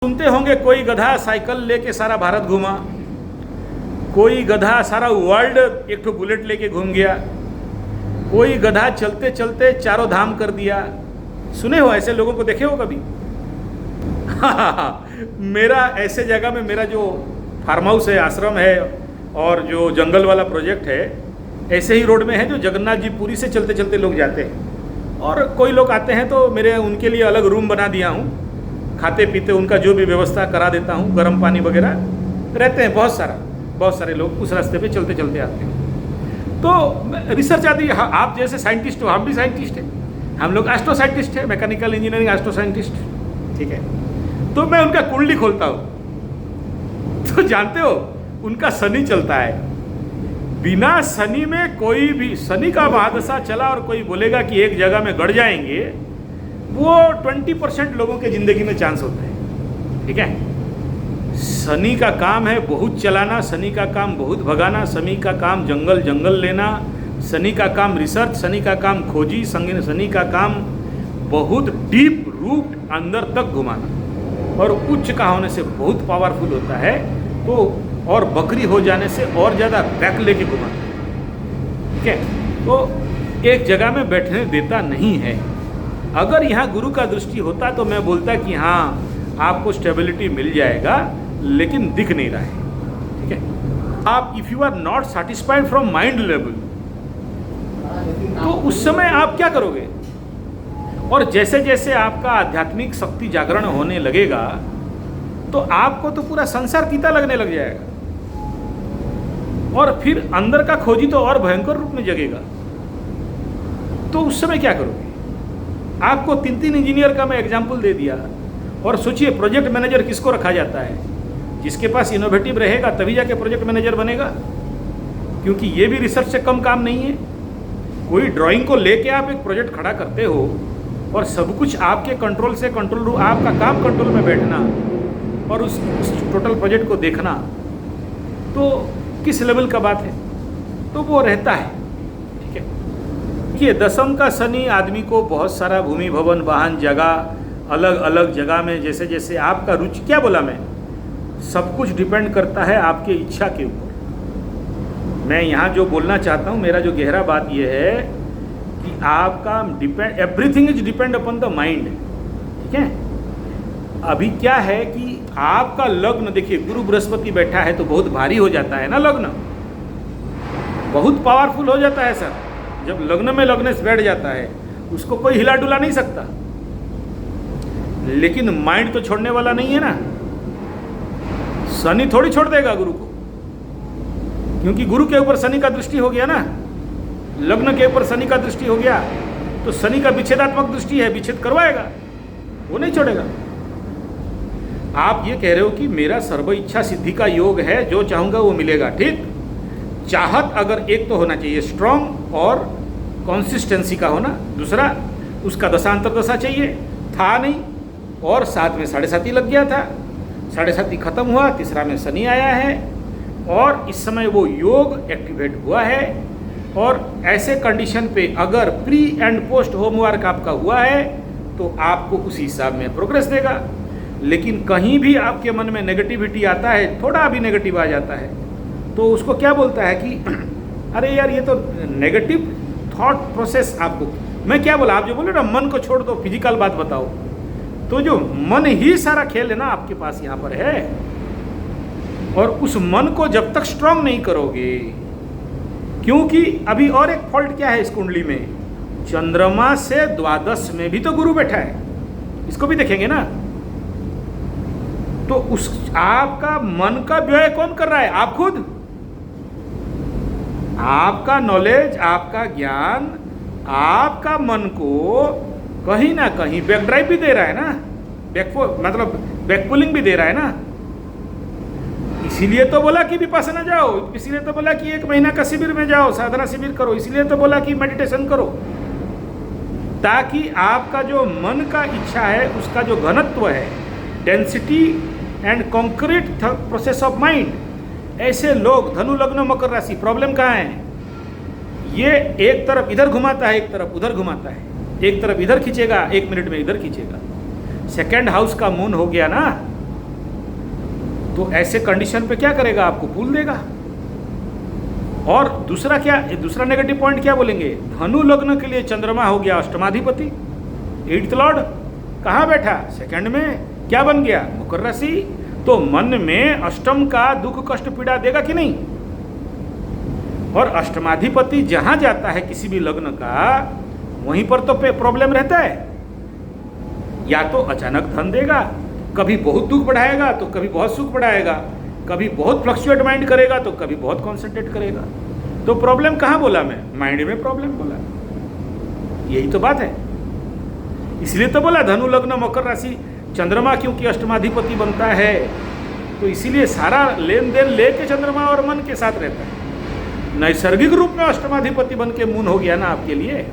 सुनते होंगे कोई गधा साइकिल लेके सारा भारत घूमा, कोई गधा सारा वर्ल्ड एक ठो बुलेट लेके घूम गया, कोई गधा चलते चलते चारों धाम कर दिया। सुने हो ऐसे लोगों को, देखे हो कभी? मेरा ऐसे जगह में मेरा जो फार्म हाउस है, आश्रम है और जो जंगल वाला प्रोजेक्ट है, ऐसे ही रोड में है जो जगन्नाथ जी पुरी से चलते चलते लोग जाते हैं। और कोई लोग आते हैं तो मेरे उनके लिए अलग रूम बना दिया हूँ, खाते पीते उनका जो भी व्यवस्था करा देता हूँ, गर्म पानी वगैरह रहते हैं। बहुत सारे लोग उस रास्ते पे चलते चलते आते हैं। तो रिसर्च आती है, आप जैसे साइंटिस्ट हो, हम भी साइंटिस्ट हैं, हम लोग एस्ट्रो साइंटिस्ट हैं, मैकेनिकल इंजीनियरिंग एस्ट्रो साइंटिस्ट, ठीक है। तो मैं उनका कुंडली खोलता हूँ तो जानते हो उनका शनि चलता है। बिना शनि में कोई भी, शनि का महादशा चला और कोई बोलेगा कि एक जगह में गड़ जाएंगे, वो 20% लोगों के ज़िंदगी में चांस होता है, ठीक है। शनि का काम है बहुत चलाना, शनि का काम बहुत भगाना, शनि का काम जंगल लेना, शनि का काम रिसर्च, शनि का काम खोजी, शनि का काम बहुत डीप रूट अंदर तक घुमाना, और उच्च का होने से बहुत पावरफुल होता है। तो और बकरी हो जाने से और ज़्यादा बैक लेके घुमाना, ठीक है। तो एक जगह में बैठने देता नहीं है। अगर यहाँ गुरु का दृष्टि होता तो मैं बोलता कि हाँ आपको स्टेबिलिटी मिल जाएगा, लेकिन दिख नहीं रहा है, ठीक है। आप if you are not satisfied from mind level, तो उस समय आप क्या करोगे? और जैसे जैसे आपका आध्यात्मिक शक्ति जागरण होने लगेगा तो आपको तो पूरा संसार पीता लगने लग जाएगा, और फिर अंदर का खोजी तो और भयंकर रूप में जगेगा। तो उस समय क्या करोगे? आपको 3 इंजीनियर का मैं एग्जाम्पल दे दिया, और सोचिए प्रोजेक्ट मैनेजर किसको रखा जाता है? जिसके पास इनोवेटिव रहेगा तभी जाके प्रोजेक्ट मैनेजर बनेगा, क्योंकि ये भी रिसर्च से कम काम नहीं है। कोई ड्राइंग को लेके आप एक प्रोजेक्ट खड़ा करते हो और सब कुछ आपके कंट्रोल से, कंट्रोल रूम, आपका काम कंट्रोल में बैठना और उस टोटल प्रोजेक्ट को देखना, तो किस लेवल का बात है? तो वो रहता है, ठीक है। देखिए 10th का शनि आदमी को बहुत सारा भूमि भवन वाहन जगह, अलग अलग जगह में जैसे जैसे आपका रुचि, क्या बोला मैं, सब कुछ डिपेंड करता है आपके इच्छा के ऊपर। मैं यहाँ जो बोलना चाहता हूँ, मेरा जो गहरा बात ये है कि आपका depend, everything is depend upon the mind, ठीक है। अभी क्या है कि आपका लग्न, देखिए गुरु बृहस्पति बैठा है तो बहुत भारी हो जाता है ना, लग्न बहुत पावरफुल हो जाता है सर। जब लग्न में लग्न से बैठ जाता है उसको कोई हिला डुला नहीं सकता, लेकिन माइंड तो छोड़ने वाला नहीं है ना। शनि थोड़ी छोड़ देगा गुरु को, क्योंकि गुरु के ऊपर शनि का दृष्टि हो गया ना, लग्न के ऊपर शनि का दृष्टि हो गया, तो शनि का विच्छेदात्मक दृष्टि है, विच्छेद करवाएगा, वो नहीं छोड़ेगा। आप ये कह रहे हो कि मेरा सर्व इच्छा सिद्धि का योग है, जो चाहूँगा वो मिलेगा, ठीक। चाहत अगर एक तो होना चाहिए स्ट्रॉन्ग और कंसिस्टेंसी का होना, दूसरा उसका दशांतर दशा चाहिए, था नहीं, और साथ में 7.5 लग गया था, 7.5 खत्म हुआ, तीसरा में शनि आया है, और इस समय वो योग एक्टिवेट हुआ है। और ऐसे कंडीशन पे अगर प्री एंड पोस्ट होमवर्क आपका हुआ है तो आपको उस हिसाब में प्रोग्रेस देगा। लेकिन कहीं भी आपके मन में नेगेटिविटी आता है, थोड़ा भी नेगेटिव आ जाता है, तो उसको क्या बोलता है कि अरे यार ये तो नेगेटिव थॉट प्रोसेस। आपको मैं क्या बोला, आप जो बोले ना मन को छोड़ दो, फिजिकल बात बताओ, तो जो मन ही सारा खेल है ना आपके पास यहाँ पर है, और उस मन को जब तक स्ट्रांग नहीं करोगे, क्योंकि अभी और एक फॉल्ट क्या है इस कुंडली में, चंद्रमा से द्वादश में भी तो गुरु बैठा है, इसको भी देखेंगे ना। तो उस आपका मन का व्यय कौन कर रहा है? आप खुद। आपका नॉलेज, आपका ज्ञान, आपका मन को कहीं ना कहीं बैक ड्राइव भी दे रहा है ना, मतलब बैक पुलिंग भी दे रहा है ना। इसीलिए तो बोला कि विपश्यना जाओ, इसीलिए तो बोला कि 1 महीना का शिविर में जाओ, साधना शिविर करो, इसीलिए तो बोला कि मेडिटेशन करो, ताकि आपका जो मन का इच्छा है उसका जो घनत्व है, density and concrete process of mind. ऐसे लोग धनु लग्न मकर राशि, प्रॉब्लम कहाँ है? ये एक तरफ इधर घुमाता है, एक तरफ उधर घुमाता है, एक तरफ इधर खींचेगा, 1 मिनट में इधर खींचेगा। सेकेंड हाउस का मून हो गया ना, तो ऐसे कंडीशन पे क्या करेगा, आपको भूल देगा। और दूसरा क्या, दूसरा नेगेटिव पॉइंट क्या बोलेंगे, धनु लग्न के लिए चंद्रमा हो गया अष्टमाधिपति, 8th लॉर्ड कहाँ बैठा, सेकंड में, क्या बन गया, मकर राशि। तो मन में अष्टम का दुख कष्ट पीड़ा देगा कि नहीं। और अष्टमाधिपति जहां जाता है किसी भी लग्न का, वहीं पर तो प्रॉब्लम रहता है। या तो अचानक धन देगा, कभी बहुत दुख बढ़ाएगा तो कभी बहुत सुख बढ़ाएगा, कभी बहुत फ्लक्चुएट माइंड करेगा तो कभी बहुत कॉन्सेंट्रेट करेगा। तो प्रॉब्लम कहाँ बोला मैं, माइंड में प्रॉब्लम बोला, यही तो बात है। इसलिए तो बोला धनु लग्न मकर राशि, चंद्रमा क्योंकि अष्टमाधिपति बनता है, तो इसीलिए सारा लेन देन लेके चंद्रमा और मन के साथ रहता है। नैसर्गिक रूप में अष्टमाधिपति बन के मून हो गया ना आपके लिए।